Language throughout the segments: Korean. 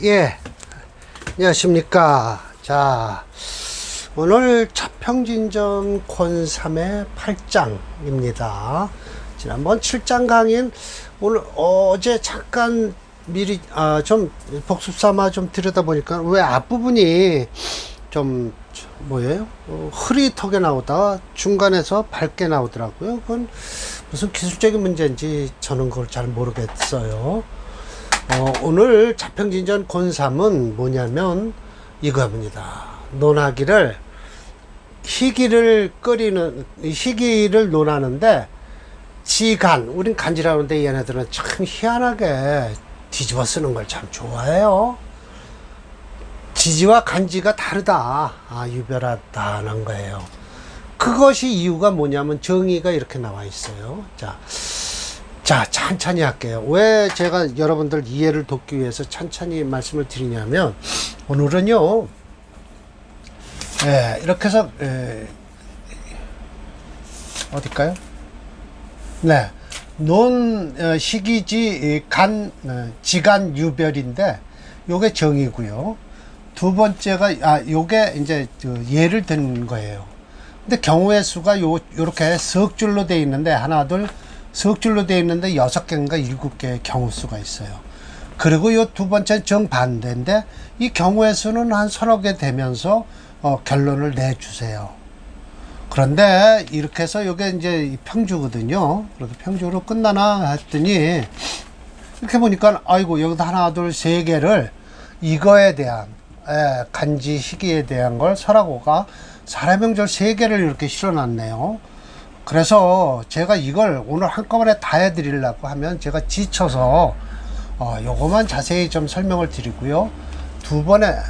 예. 안녕하십니까. 자, 오늘 자평진전 권3의 8장입니다. 지난번 7장 강의는 오늘 어제 잠깐 미리 좀 복습 삼아 좀 들여다보니까 왜 앞부분이 좀 뭐예요? 흐릿하게 나오다가 중간에서 밝게 나오더라고요. 그건 무슨 기술적인 문제인지 저는 그걸 잘 모르겠어요. 오늘 자평진전 권3은 뭐냐면 이겁니다. 논하기를 희기를 논하는데 지간, 우린 간지라고 하는데 얘네들은 참 희한하게 뒤집어 쓰는 걸 참 좋아해요. 지지와 간지가 다르다. 유별하다는 거예요. 그것이 이유가 뭐냐면 정의가 이렇게 나와 있어요. 자, 천천히 할게요. 왜 제가 여러분들 이해를 돕기 위해서 천천히 말씀을 드리냐면, 오늘은요, 이렇게 해서, 어딜까요? 네. 시기지, 지간, 유별인데, 요게 정의고요. 두 번째가, 요게 이제, 예를 든 거예요. 근데 경우의 수가 요렇게 석 줄로 되어 있는데, 하나, 둘, 석 줄로 되어 있는데 6개인가 7개의 경우 수가 있어요. 그리고 요 두 번째 정반대인데 이 경우의 수는 한 서너 개 되면서 결론을 내주세요. 그런데 이렇게 해서 요게 이제 평주거든요. 그래서 평주로 끝나나 했더니 이렇게 보니까 아이고 여기다 하나 둘 세 개를 이거에 대한 간지 시기에 대한 걸 설하고가 사례명절 3개를 이렇게 실어놨네요. 그래서 제가 이걸 오늘 한꺼번에 다 해드리려고 하면 제가 지쳐서 요거만 자세히 좀 설명을 드리고요.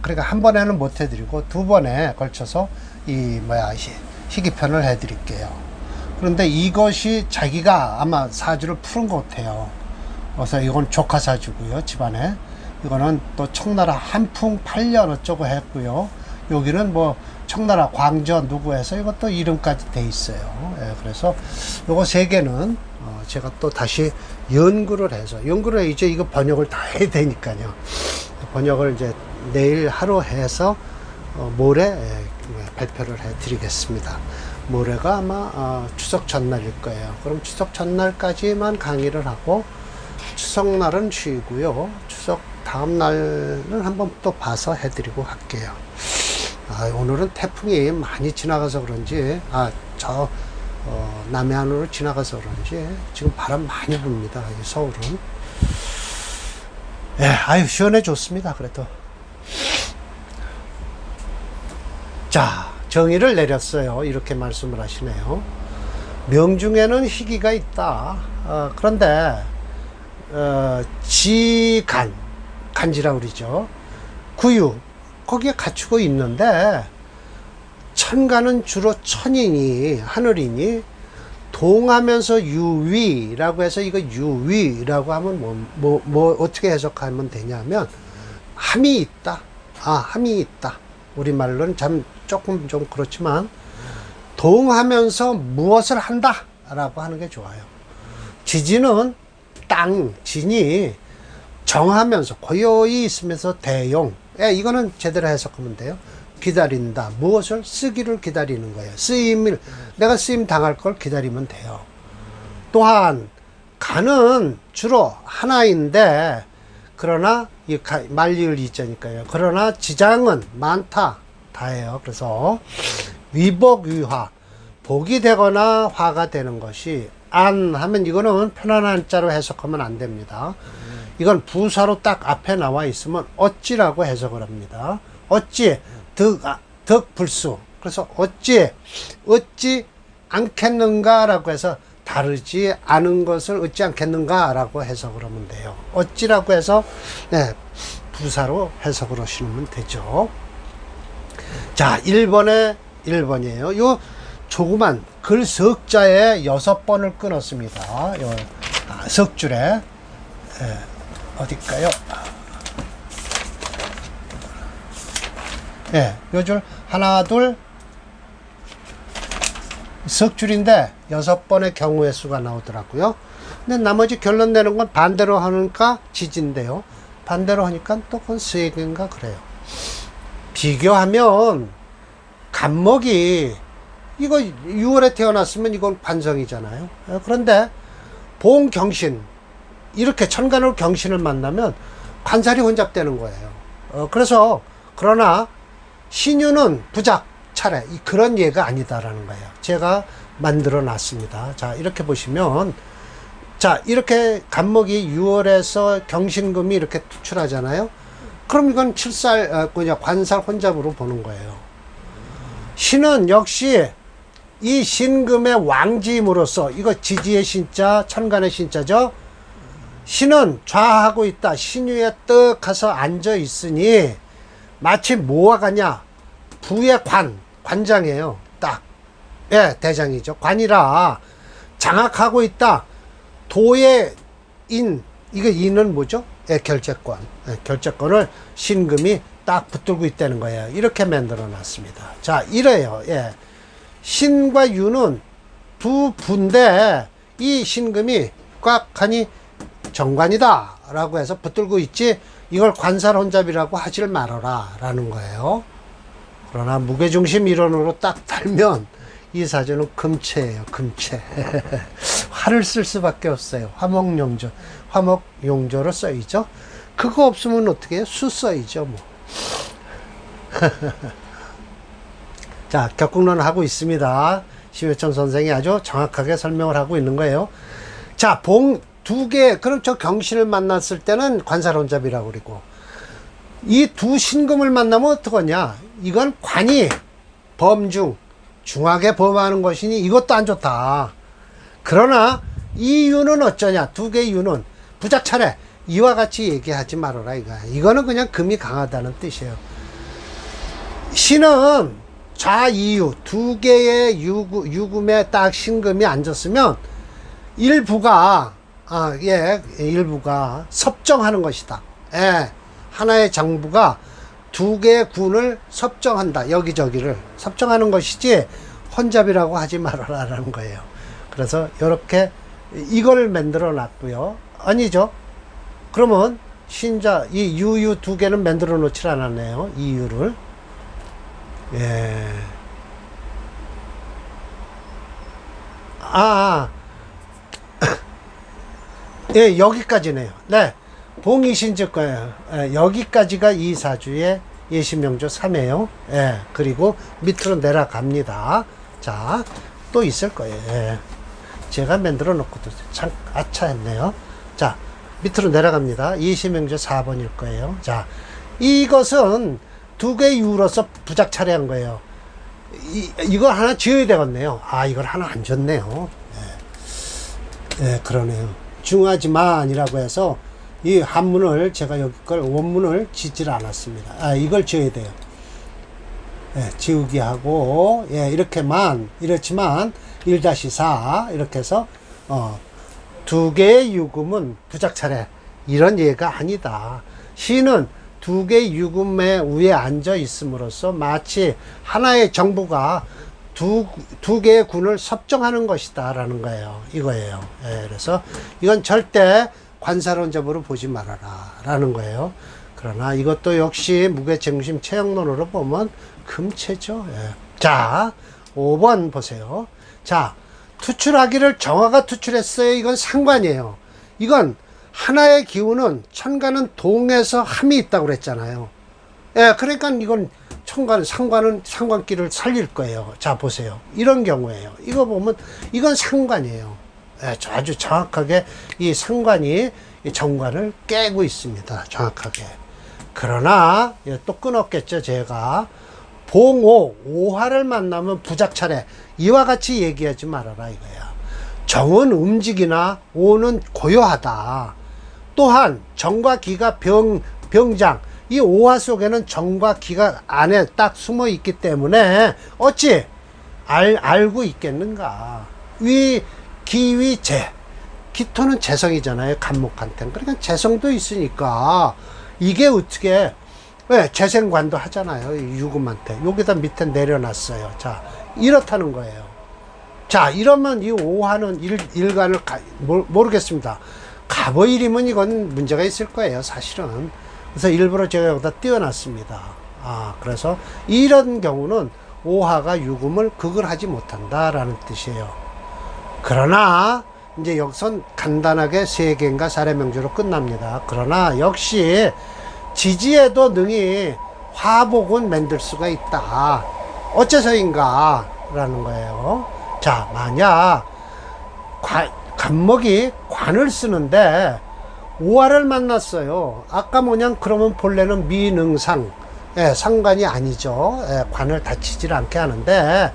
그러니까 한 번에는 못 해드리고 두 번에 걸쳐서 희귀편을 해드릴게요. 그런데 이것이 자기가 아마 사주를 푸른 것 같아요. 그래서 이건 조카 사주고요. 집안에 이거는 또 청나라 한풍 8년 어쩌고 했고요. 여기는 뭐 청나라 광저 누구 해서 이것도 이름까지 돼 있어요. 그래서 요거 3개는 제가 또 다시 연구를 해서 이제 이거 번역을 다 해야 되니까요. 번역을 이제 내일 하루 해서 모레 발표를 해 드리겠습니다. 모레가 아마 추석 전날일 거예요. 그럼 추석 전날까지만 강의를 하고 추석날은 쉬고요. 추석 다음 날은 한번 또 봐서 해드리고 할게요. 오늘은 태풍이 많이 지나가서 그런지, 남해안으로 지나가서 그런지, 지금 바람 많이 붑니다. 서울은. 시원해졌습니다. 그래도. 자, 정의를 내렸어요. 이렇게 말씀을 하시네요. 명중에는 희기가 있다. 그런데, 간지라고 그러죠. 구유. 거기에 갖추고 있는데 천간은 주로 천이니 하늘이니 동하면서 유위라고 해서 이거 유위라고 하면 뭐 어떻게 해석하면 되냐면 함이 있다. 함이 있다. 우리말로는 조금 좀 그렇지만 동하면서 무엇을 한다 라고 하는 게 좋아요. 지지는 진이 정하면서 고요히 있으면서 대용. 이거는 제대로 해석하면 돼요. 기다린다. 무엇을? 쓰기를 기다리는 거예요. 내가 쓰임 당할 걸 기다리면 돼요. 또한, 간은 주로 하나인데, 그러나, 말리을 이자니까요. 그러나 지장은 많다. 다예요. 그래서, 위복위화. 복이 되거나 화가 되는 것이, 하면 이거는 편안한 자로 해석하면 안 됩니다. 이건 부사로 딱 앞에 나와 있으면 어찌라고 해석을 합니다. 어찌, 득불수. 그래서 어찌 않겠는가라고 해서 다르지 않은 것을 어찌 않겠는가라고 해석을 하면 돼요. 어찌라고 해서 부사로 해석을 하시면 되죠. 자, 1번이에요. 요 조그만 글 석자에 6번을 끊었습니다. 석줄에. 어딜까요? 요 줄 하나 둘 석줄인데 6번의 경우의 수가 나오더라고요. 근데 나머지 결론 내는 건 반대로 하니까 지진데요. 반대로 하니까 또 그건 수액인가 그래요. 비교하면 간목이 이거 6월에 태어났으면 이건 관성이잖아요. 그런데 봉 경신 이렇게 천간으로 경신을 만나면 관살이 혼잡되는 거예요. 그래서 그러나 신유는 부작 차례 그런 예가 아니다라는 거예요. 제가 만들어 놨습니다. 자, 이렇게 보시면 자, 이렇게 간목이 6월에서 경신금이 이렇게 투출하잖아요. 그럼 이건 관살 혼잡으로 보는 거예요. 신은 역시 이 신금의 왕지임으로써 이거 지지의 신자, 천간의 신자죠. 신은 좌하고 있다. 신유에 떡 가서 앉아 있으니 마치 뭐와 같냐? 부의 관장이에요. 딱. 예, 대장이죠. 관이라 장악하고 있다. 도의 이거 인은 뭐죠? 예, 결재권. 예, 결재권을 신금이 딱 붙들고 있다는 거예요. 이렇게 만들어 놨습니다. 자, 이래요. 예. 신과 유는 두 부인데 이 신금이 꽉 하니 정관이다 라고 해서 붙들고 있지 이걸 관살혼잡이라고 하질 말아라 라는 거예요. 그러나 무게중심 이론으로 딱 달면 이 사주는 금체예요. 금체. 화를 쓸 수밖에 없어요. 화목용조. 화목용조로 써이죠. 그거 없으면 어떻게 해요? 수 써이죠 뭐. 자, 격국론을 하고 있습니다. 심혜천 선생이 아주 정확하게 설명을 하고 있는 거예요. 자, 봉 두 개, 그럼 저 경신을 만났을 때는 관살혼잡이라고 그러고, 이 두 신금을 만나면 어떡하냐? 이건 관이 중하게 범하는 것이니 이것도 안 좋다. 그러나 이 유는 어쩌냐? 두 개의 유는 부작차례 이와 같이 얘기하지 말아라 이거야. 이거는 그냥 금이 강하다는 뜻이에요. 신은 좌이유 두 개의 유금에 딱 신금이 앉았으면 일부가 일부가 섭정하는 것이다. 예, 하나의 정부가 두 개의 군을 섭정한다. 여기저기를 섭정하는 것이지 혼잡이라고 하지 말아라라는 거예요. 그래서 이렇게 이걸 만들어 놨고요. 아니죠. 그러면 신자 이 유유 두 개는 만들어 놓질 않았네요. 이 유를. 예. 예, 여기까지네요. 네. 봉이신즉 거예요. 예, 여기까지가 이 사주의 예시명조 3이에요. 예, 그리고 밑으로 내려갑니다. 자, 또 있을 거예요. 예. 제가 만들어 놓고도 참 아차했네요. 자, 밑으로 내려갑니다. 예시명조 4번일 거예요. 자, 이것은 두 개의 유로서 부작 차례한 거예요. 이거 하나 지어야 되겠네요. 아, 이걸 하나 안 줬네요. 예, 예, 그러네요. 중하지만이라고 해서 이 한문을 제가 여기 걸 원문을 짓질 않았습니다. 아, 이걸 지어야 돼요. 예, 지우기 하고, 예, 이렇지만 1-4 이렇게 해서 두 개의 유금은 부작 차례 이런 예가 아니다. 시는 두 개의 유금의 위에 앉아 있음으로써 마치 하나의 정부가 두 개의 군을 섭정하는 것이다 라는 거예요. 이거예요. 예, 그래서 이건 절대 관살혼잡으로 보지 말아라 라는 거예요. 그러나 이것도 역시 무게중심 체형론으로 보면 금체죠. 예. 자, 5번 보세요. 자, 투출하기를 정화가 투출했어요. 이건 상관이에요. 이건 하나의 기운은 천간은 동에서 함이 있다고 그랬잖아요. 예, 그러니까 이건 상관은 상관기를 살릴 거예요. 자, 보세요. 이런 경우에요. 이거 보면 이건 상관이에요. 예, 아주 정확하게 이 상관이 이 정관을 깨고 있습니다. 정확하게. 그러나 또 끊었겠죠. 제가 봉오, 오화를 만나면 부작차례 이와 같이 얘기하지 말아라 이거야. 정은 움직이나 오는 고요하다. 또한 정과 기가 병장, 이 오화 속에는 정과 기가 안에 딱 숨어 있기 때문에 어찌 알고 있겠는가. 기위 재, 기토는 재성이잖아요. 간목한테는. 그러니까 재성도 있으니까 이게 어떻게 왜 재생관도 하잖아요. 유금한테. 여기다 밑에 내려놨어요. 자, 이렇다는 거예요. 자, 이러면 이 오화는 일간을 모르겠습니다. 갑오일이면 이건 문제가 있을 거예요, 사실은. 그래서 일부러 제가 여기다 띄워놨습니다. 그래서 이런 경우는 오화가 유금을 극을 하지 못한다라는 뜻이에요. 그러나 이제 여기선 간단하게 세계인가 사례명주로 끝납니다. 그러나 역시 지지에도 능히 화복은 만들 수가 있다. 어째서인가 라는 거예요. 자, 만약 간목이 관을 쓰는데 오화를 만났어요. 아까 뭐냐, 그러면 본래는 미능상, 상관이 아니죠. 관을 다치질 않게 하는데,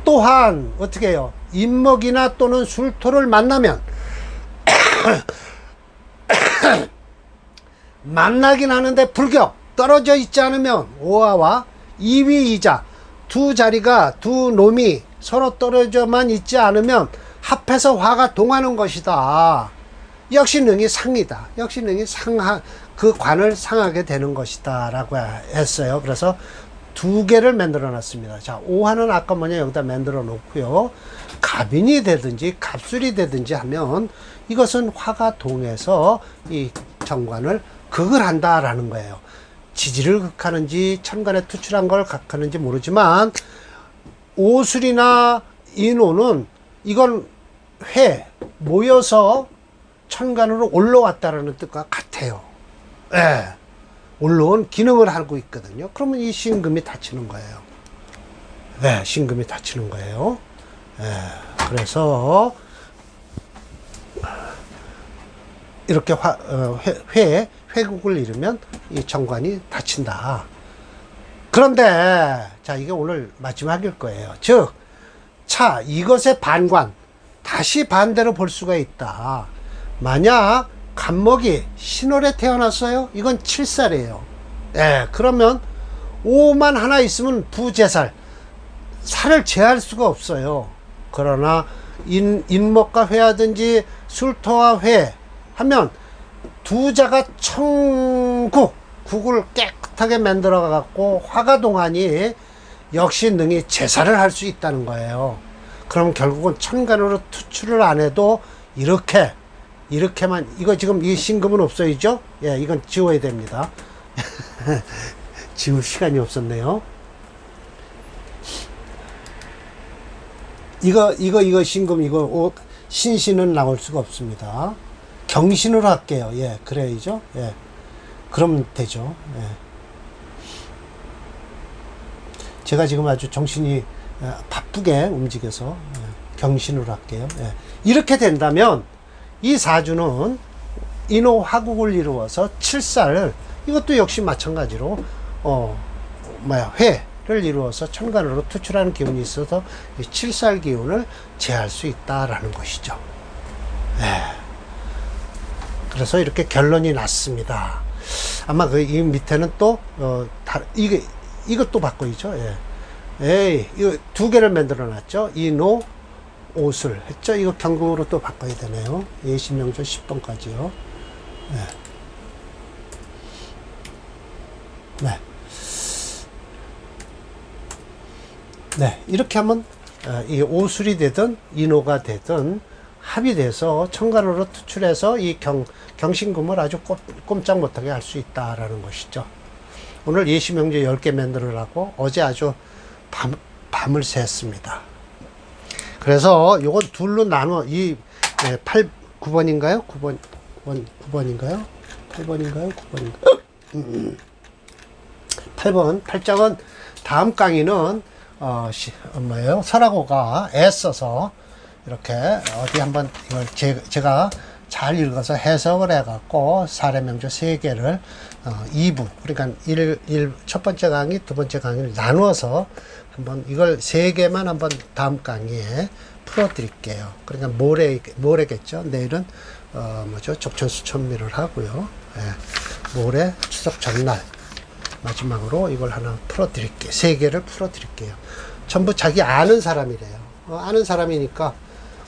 또한 어떻게 해요? 인목이나 또는 술토를 만나면 만나긴 하는데 불격, 떨어져 있지 않으면 오화와 이위이자 두 자리가, 두 놈이 서로 떨어져만 있지 않으면 합해서 화가 동하는 것이다. 역시 능이 상이다. 역시 능이 그 관을 상하게 되는 것이다 라고 했어요. 그래서 두 개를 만들어 놨습니다. 자, 오화는 아까 뭐냐, 여기다 만들어 놓고요. 갑인이 되든지 갑술이 되든지 하면 이것은 화가 동해서 이 정관을 극을 한다라는 거예요. 지지를 극하는지 천간에 투출한 걸 극하는지 모르지만, 오술이나 인호는 이건 회 모여서 천간으로 올라왔다라는 뜻과 같아요. 예. 올라온 기능을 하고 있거든요. 그러면 이 신금이 닫히는 거예요. 네, 신금이 닫히는 거예요. 예. 그래서 이렇게 회국을 이루면 이 정관이 닫힌다. 그런데 자, 이게 오늘 마지막일 거예요. 즉, 이것의 반관, 다시 반대로 볼 수가 있다. 만약 간목이 신월에 태어났어요. 이건 7살이에요. 그러면 5만 하나 있으면 부재살, 살을 제할 수가 없어요. 그러나 인목과 회하든지 술토와 회 하면 두 자가 국을 깨끗하게 만들어 갖고 화가 동하니 역시 능히 제사를 할 수 있다는 거예요. 그럼 결국은 천간으로 투출을 안 해도 이렇게만, 이거 지금 이 신금은 없어야죠? 예, 이건 지워야 됩니다. 지울 시간이 없었네요. 이거 신금, 신신은 나올 수가 없습니다. 경신으로 할게요. 예, 그래야죠. 예. 그러면 되죠. 예. 제가 지금 아주 정신이 바쁘게 움직여서 경신으로 할게요. 예. 이렇게 된다면 이 사주는 인호 화국을 이루어서 7살, 이것도 역시 마찬가지로 회를 이루어서 천간으로 투출하는 기운이 있어서 이 7살 기운을 제할 수 있다라는 것이죠. 그래서 이렇게 결론이 났습니다. 아마 이 밑에는 또 이것도 바꿔야죠. 이거 두 개를 만들어 놨죠. 인호 오술 했죠. 이거 경금으로 또 바꿔야 되네요. 예신명조 10번까지요. 이렇게 하면 이 오술이 되든 인호가 되든 합이 돼서 천간으로 투출해서 이 경신금을 아주 꼼짝 못하게 할 수 있다라는 것이죠. 오늘 예시명제 10개 만들으라고 어제 아주 밤을 샜습니다. 그래서 요건 둘로 나눠, 9번인가요? 9번인가요? 8번인가요? 9번인가요? 8번, 8장은 다음 강의는, 설하고가 애써서 이렇게 어디 한번 이걸 제가 잘 읽어서 해석을 해갖고 사례명조 3개를 2부, 그러니까 첫 번째 강의, 두 번째 강의를 나누어서 한번 이걸 3개만 한번 다음 강의에 풀어드릴게요. 그러니까 모레겠죠. 내일은 적천수천미를 하고요. 모레 추석 전날 마지막으로 이걸 하나 풀어드릴게요. 3개를 풀어드릴게요. 전부 자기 아는 사람이래요. 아는 사람이니까.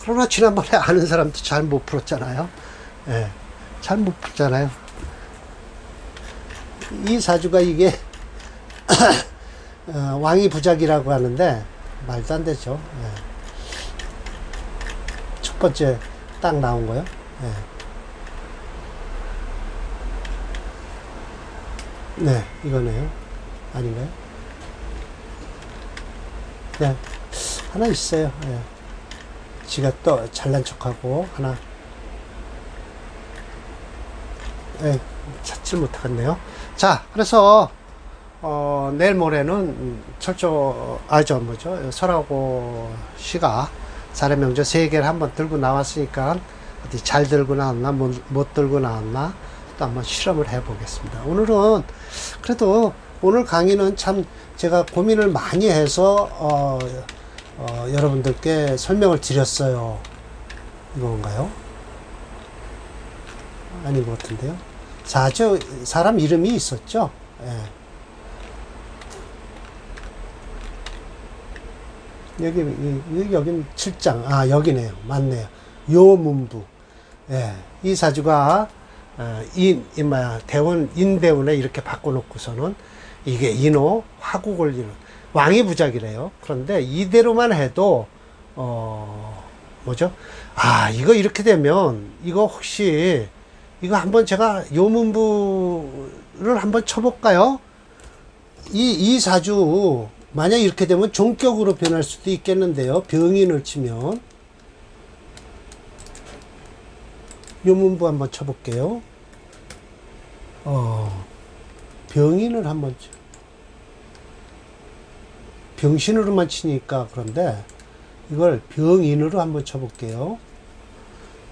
그러나 지난번에 아는 사람도 잘 못 풀었잖아요. 잘 못 풀었잖아요. 이 사주가 이게 왕이 부작이라고 하는데 말도 안 되죠. 첫 번째 딱 나온 거요. 네, 이거네요. 아닌가요? 네, 하나 있어요. 예. 지가 또 잘난 척하고 하나. 예, 찾질 못하겠네요. 자, 그래서 내일 모레는 설하고 씨가 사례명제 3개를 한번 들고 나왔으니까 어디 잘 들고 나왔나 못 들고 나왔나 또 한번 실험을 해 보겠습니다. 오늘은 그래도 오늘 강의는 참 제가 고민을 많이 해서 여러분들께 설명을 드렸어요. 이건가요? 아닌 것 같은데요. 사람 이름이 있었죠. 예. 여긴 7장. 아, 여기네요. 맞네요. 요문부. 예. 이 사주가, 인대운에 이렇게 바꿔놓고서는 이게 인호, 화국을 이룬, 왕이 부작이래요. 그런데 이대로만 해도, 뭐죠? 아, 이거 이렇게 되면, 이거 혹시, 이거 한번 제가 요문부를 한번 쳐볼까요? 이 사주, 만약 이렇게 되면 종격으로 변할 수도 있겠는데요. 병인을 치면. 요문부 한번 쳐볼게요. 병인을 한번 병신으로만 치니까 그런데 이걸 병인으로 한번 쳐볼게요.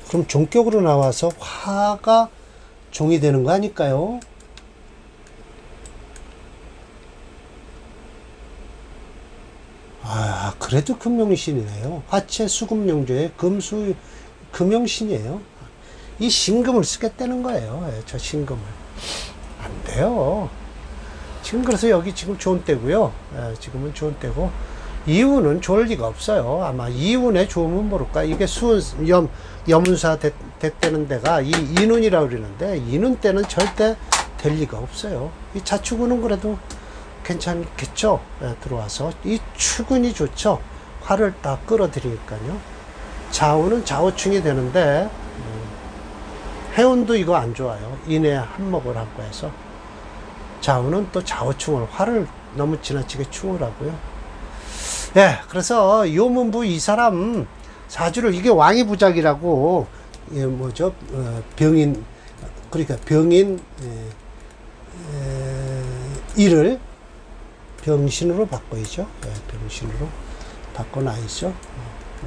그럼 종격으로 나와서 화가 종이 되는 거 아닐까요? 아, 그래도 금명신이네요. 화체 수금용조의 금수, 금용신이에요. 이 신금을 쓰겠다는 거예요. 저 신금을. 안 돼요. 지금 그래서 여기 지금 좋은 때고요. 지금은 좋은 때고. 이운은 좋을 리가 없어요. 아마 이운에 좋으면 모를까. 이게 여문사 됐다는 데가 이 인운이라고 그러는데, 인운 때는 절대 될 리가 없어요. 이 자축운은 그래도 괜찮겠죠. 들어와서 이 축운이 좋죠. 화를 딱 끌어들이니까요. 자운은 좌우충이 되는데 해운도 이거 안 좋아요. 인해 한몫을 하고 해서 좌우는 또 좌우충을 화를 너무 지나치게 충을 하고요. 예, 그래서 요문부 이 사람 사주를 이게 왕이 부작이라고 뭐죠? 병인, 그러니까 병인 일을 병신으로 바꿔야죠. 네, 병신으로 바꿔놔야죠.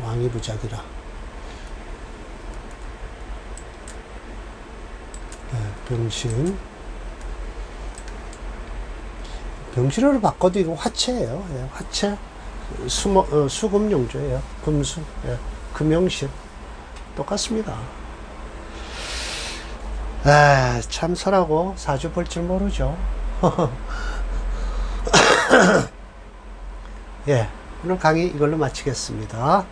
왕이 부작이라. 네, 병신으로 바꿔도 이거 화체예요. 네, 화체. 수금용조예요. 금수. 네, 금용신. 똑같습니다. 참 설하고 사주 볼 줄 모르죠. 예, 오늘 강의 이걸로 마치겠습니다.